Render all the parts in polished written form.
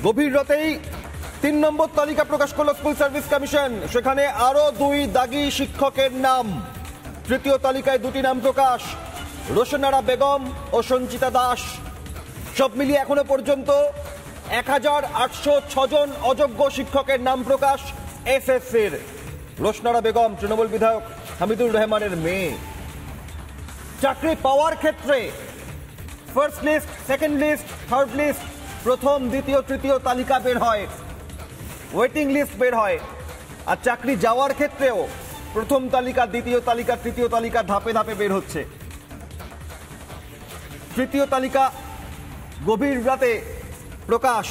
গভীর রাতেই ৩ নম্বর তালিকা প্রকাশ করল স্কুল সার্ভিস কমিশন। সেখানে আরো ২ দাগী শিক্ষকের নাম। তৃতীয় তালিকায় ২টি নাম প্রকাশ, রোশনারা বেগম ও সঞ্চিতা দাস। সব মিলিয়ে এখনো পর্যন্ত ১,৮০৬ জন অযোগ্য শিক্ষকের নাম প্রকাশ এসএসসির। রোশনারা বেগম তৃণমূল বিধায়ক হামিদুর রহমানের মেয়ে। চাকরি পাওয়ার ক্ষেত্রে first list, second list, third list, প্রথম, দ্বিতীয়, তৃতীয় তালিকা বের হয়, ওয়েটিং লিস্ট বের হয়। আর চাকরি যাওয়ার ক্ষেত্রেও প্রথম তালিকা, দ্বিতীয় তালিকা, তৃতীয় তালিকা ধাপে ধাপে বের হচ্ছে। তৃতীয় তালিকা গভীর রাতে প্রকাশ।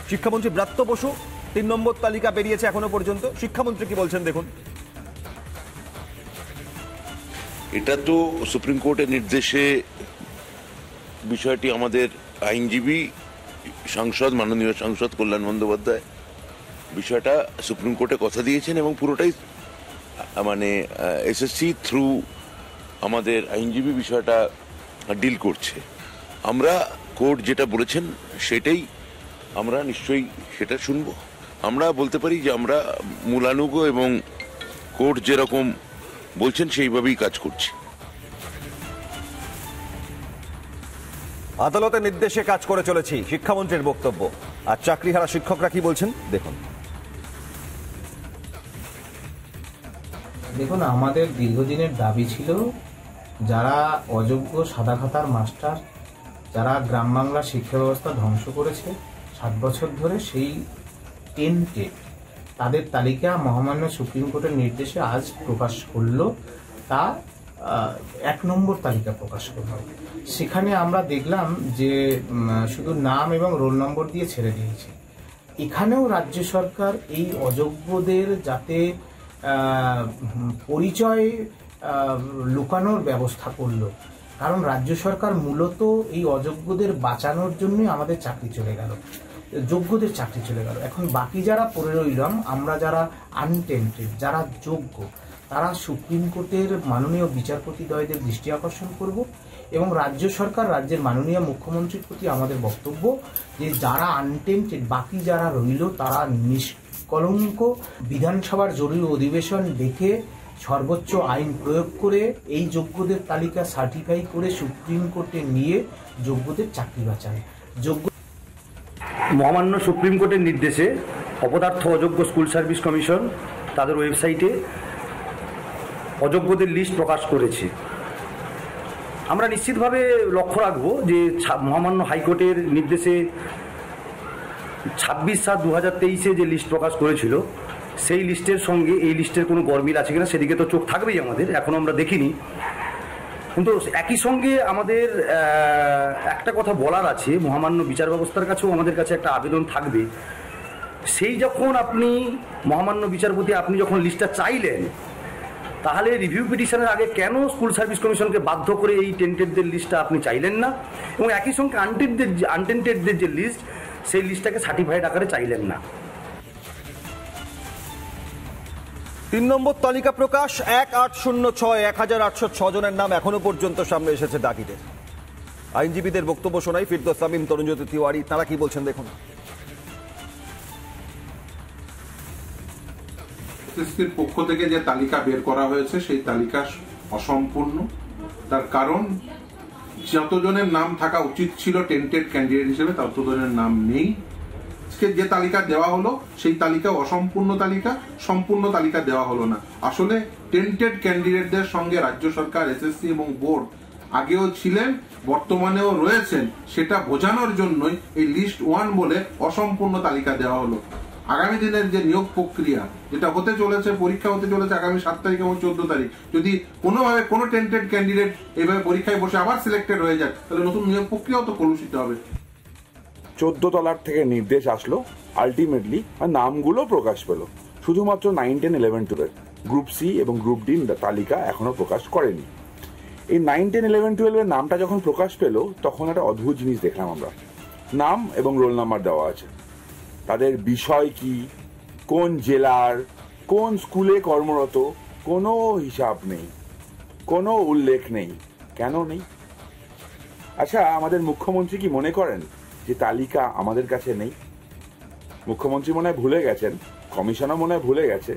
শিক্ষামন্ত্রী ব্রাত্য বসু ৩ নম্বর তালিকা বেরিয়েছে এখনো পর্যন্ত। শিক্ষামন্ত্রী কি বলছেন দেখুন। এটা তো সুপ্রিম কোর্টের নির্দেশে বিষয়টি আমাদের আইনজীবী সাংসদ, মাননীয় সাংসদ কল্যাণ বন্দ্যোপাধ্যায় বিষয়টা সুপ্রিম কোর্টে কথা দিয়েছেন এবং পুরোটাই মানে এসএসসি থ্রু আমাদের আইনজীবী বিষয়টা ডিল করছে। আমরা কোর্ট যেটা বলেছেন সেটাই আমরা নিশ্চয়ই সেটা শুনবো। আমরা বলতে পারি যে আমরা মূলানুগ এবং কোর্ট যেরকম বলছেন সেইভাবেই কাজ করছি। আদালতের নির্দেশে কাজ করে চলেছি, শিক্ষামন্ত্রীর বক্তব্য। আর চাকরিহারা শিক্ষকরা কি বলছেন দেখুন। দেখুন, আমাদের দীর্ঘদিনের দাবি ছিল যারা অযোগ্য সাদা খাতার মাস্টার, যারা গ্রাম বাংলার শিক্ষা ব্যবস্থা ধ্বংস করেছে 7 বছর ধরে, সেই টেন্টেড তাদের তালিকা মহামান্য সুপ্রিম কোর্টের নির্দেশে আজ প্রকাশ করলো। তা 1 নম্বর তালিকা প্রকাশ করলো। সেখানে আমরা দেখলাম যে শুধু নাম এবং রোল নম্বর দিয়ে ছেড়ে দিয়েছে। এখানেও রাজ্য সরকার এই অযোগ্যদের যাতে পরিচয় লুকানোর ব্যবস্থা করলো। কারণ রাজ্য সরকার মূলত এই অযোগ্যদের বাঁচানোর জন্য আমাদের চাকরি চলে গেল, যোগ্যদের চাকরি চলে গেল। এখন বাকি যারা পড়ে রইলাম, আমরা যারা আনটেন্টেড, যারা যোগ্য, তারা সুপ্রিম কোর্টের মাননীয় বিচারপতিদ্বয়দের দৃষ্টি আকর্ষণ করব। এবং রাজ্য সরকার, রাজ্যের মাননীয় মুখ্যমন্ত্রীর প্রতি আমাদের বক্তব্য যে যারা আনটেন্টেড, বাকি যারা রইল তারা নিষ্কলঙ্ক, বিধানসভার জরুরি অধিবেশন ডেকে সর্বোচ্চ আইন প্রয়োগ করে এই যোগ্যদের তালিকা সার্টিফাই করে সুপ্রিম কোর্টে নিয়ে যোগ্যদের চাকরি বাঁচায়। মহামান্য সুপ্রিম কোর্টের নির্দেশে অপদার্থ অযোগ্য স্কুল সার্ভিস কমিশন তাদের ওয়েবসাইটে অযোগ্যদের লিস্ট প্রকাশ করেছে। আমরা নিশ্চিতভাবে লক্ষ্য রাখবো যে মহামান্য হাইকোর্টের নির্দেশে 26/7/2023 যে লিস্ট প্রকাশ করেছিল সেই লিস্টের সঙ্গে এই লিস্টের কোনো গরমিল আছে কিনা সেদিকে তো চোখ থাকবেই আমাদের, এখনো আমরা দেখিনি। কিন্তু একই সঙ্গে আমাদের একটা কথা বলার আছে, মহামান্য বিচার ব্যবস্থার কাছেও আমাদের কাছে একটা আবেদন থাকবে। সেই যখন আপনি মহামান্য বিচারপতি আপনি যখন লিস্টটা চাইলেন, তাহলে রিভিউ পিটিশনের আগে কেন স্কুল সার্ভিস কমিশনকে বাধ্য করে এই টেন্টেডদের লিস্টটা আপনি চাইলেন না? এবং একই সঙ্গে আনটেন্টেডদের যে লিস্ট, সেই লিস্টটাকে সার্টিফাইড আকারে চাইলেন না। ৩ নম্বর তালিকা প্রকাশ ১,৮০৬ জনের নাম এখনো পর্যন্ত সামনে এসেছে দাগীদের। আইনজীবীদের বক্তব্য শোনাই। ফিরদৌস তামিম, তরুণজ্যোতি তিওয়ারি, তারা কি বলছেন দেখুন। এসএসসির পক্ষ থেকে যে তালিকা বের করা হয়েছে সেই তালিকা অসম্পূর্ণ। তার কারণ যতজনের নাম থাকা উচিত ছিল টেন্টেড ক্যান্ডিডেট হিসেবে ততজনের নাম নেই। যে তালিকা দেওয়া হলো সেই তালিকা অসম্পূর্ণ তালিকা, সম্পূর্ণ তালিকা দেওয়া হলো না। আসলে টেন্টেড ক্যান্ডিডেটদের সঙ্গে রাজ্য সরকার, এসএসসি এবং বোর্ড আগেও ছিলেন, বর্তমানেও রয়েছেন, সেটা বোঝানোর জন্যই এই লিস্ট 1 বলে অসম্পূর্ণ তালিকা দেওয়া হলো। আগামী দিনের যে নিয়োগ প্রক্রিয়া যেটা হতে চলেছে, পরীক্ষা হতে চলেছে আগামী 7 তারিখ এবং 14 তারিখ, যদি কোনোভাবে কোনো টেন্টেড ক্যান্ডিডেট এইভাবে পরীক্ষায় বসে আবার সিলেক্টেড হয়ে যায়, তাহলে নতুন নিয়োগ প্রক্রিয়াও তো কলুষিত হবে। 14 তলার থেকে নির্দেশ আসলো, আলটিমেটলি নামগুলো প্রকাশ পেল। শুধুমাত্র 9, 10, 11, 12 গ্রুপ সি এবং গ্রুপ ডি তালিকা এখনো প্রকাশ করেনি। এই 9, 10, 11, 12 এর নামটা যখন প্রকাশ পেল, তখন একটা অদ্ভুত জিনিস দেখলাম আমরা। নাম এবং রোল নাম্বার দেওয়া আছে, তাদের বিষয় কি, কোন জেলার, কোন স্কুলে কর্মরত, কোনো হিসাব নেই, কোনো উল্লেখ নেই। কেন নেই? আচ্ছা, আমাদের মুখ্যমন্ত্রী কি মনে করেন যে তালিকা আমাদের কাছে নেই? মুখ্যমন্ত্রী মনে হয় ভুলে গেছেন, কমিশনার মনে হয় ভুলে গেছে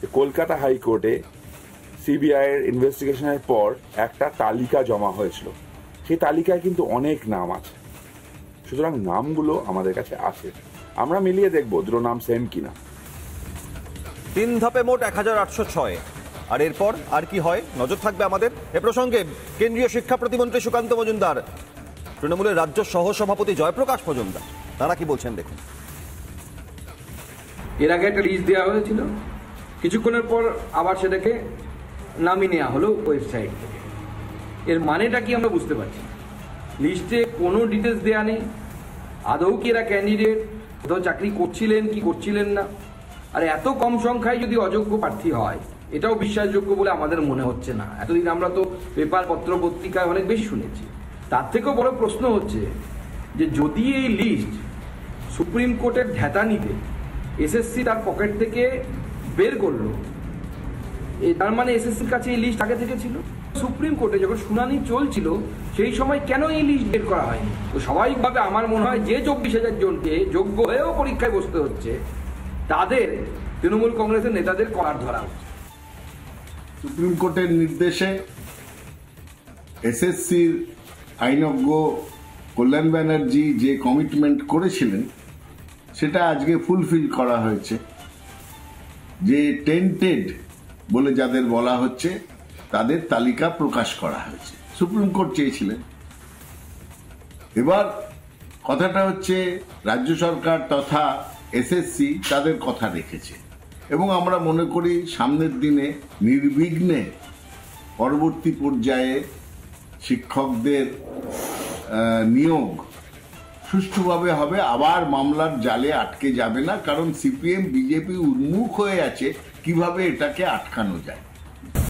যে কলকাতা হাইকোর্টে সিবিআই এর ইনভেস্টিগেশনের পর একটা তালিকা জমা হয়েছিল। সেই তালিকায় কিন্তু অনেক নাম আছে, সুতরাং নামগুলো আমাদের কাছে আছে, আমরা মিলিয়ে দেখবো দুটো নাম সেম কিনা। 3 ধাপে মোট 1806, আর এরপর আর কি হয় নজর থাকবে আমাদের। এ প্রসঙ্গে কেন্দ্রীয় শিক্ষা প্রতিমন্ত্রী সুকান্ত মজুমদার, তৃণমূলের রাজ্য সহসভাপতি জয়প্রকাশ মজুমদার, তারা কি বলছেন দেখুন। এর আগে একটা লিস্ট দেওয়া হয়েছিল, কিছুক্ষণের পর আবার সেটাকে নামিয়ে নেওয়া হলো ওয়েবসাইট থেকে। এর মানেটা কি আমরা বুঝতে পারছি? লিস্টে কোনো ডিটেলস দেওয়া নেই, আদৌ কি এরা ক্যান্ডিডেট, কোথাও চাকরি করছিলেন কি করছিলেন না। আর এত কম সংখ্যায় যদি অযোগ্য প্রার্থী হয়, এটাও বিশ্বাসযোগ্য বলে আমাদের মনে হচ্ছে না। এতদিন আমরা তো পেপার পত্র পত্রিকায় অনেক বেশি শুনেছি। তার থেকেও বড় প্রশ্ন হচ্ছে যে যদি এই লিস্ট সুপ্রিম কোর্টের ঢেঁতানিতে এসএসসি তার পকেট থেকে বের করলো, তার মানে এসএসসির কাছে এই লিস্ট আগে থেকে ছিল। সুপ্রিম কোর্টে যখন শুনানি চলছিল সেই সময় কেন এই লিস্ট বের করা হয়নি? তো স্বাভাবিকভাবে আমার মনে হয় যে 24,000 জনকে যোগ্য হয়েও পরীক্ষায় বসতে হচ্ছে, তাদের তৃণমূল কংগ্রেসের নেতাদের কলার ধরা হচ্ছে। সুপ্রিম কোর্টের নির্দেশে এসএসসির আইনজ্ঞ কল্যাণ ব্যানার্জি যে কমিটমেন্ট করেছিলেন সেটা আজকে ফুলফিল করা হয়েছে। যে টেন্টেড বলে যাদের বলা হচ্ছে তাদের তালিকা প্রকাশ করা হয়েছে, সুপ্রিম কোর্ট চেয়েছিলেন। এবার কথাটা হচ্ছে রাজ্য সরকার তথা এসএসসি তাদের কথা রেখেছে এবং আমরা মনে করি সামনের দিনে নির্বিঘ্নে পরবর্তী পর্যায়ে শিক্ষকদের নিয়োগ সুষ্ঠুভাবে হবে, আবার মামলার জালে আটকে যাবে না, কারণ সিপিএম বিজেপি উন্মুখ হয়ে আছে কিভাবে এটাকে আটকানো যায়।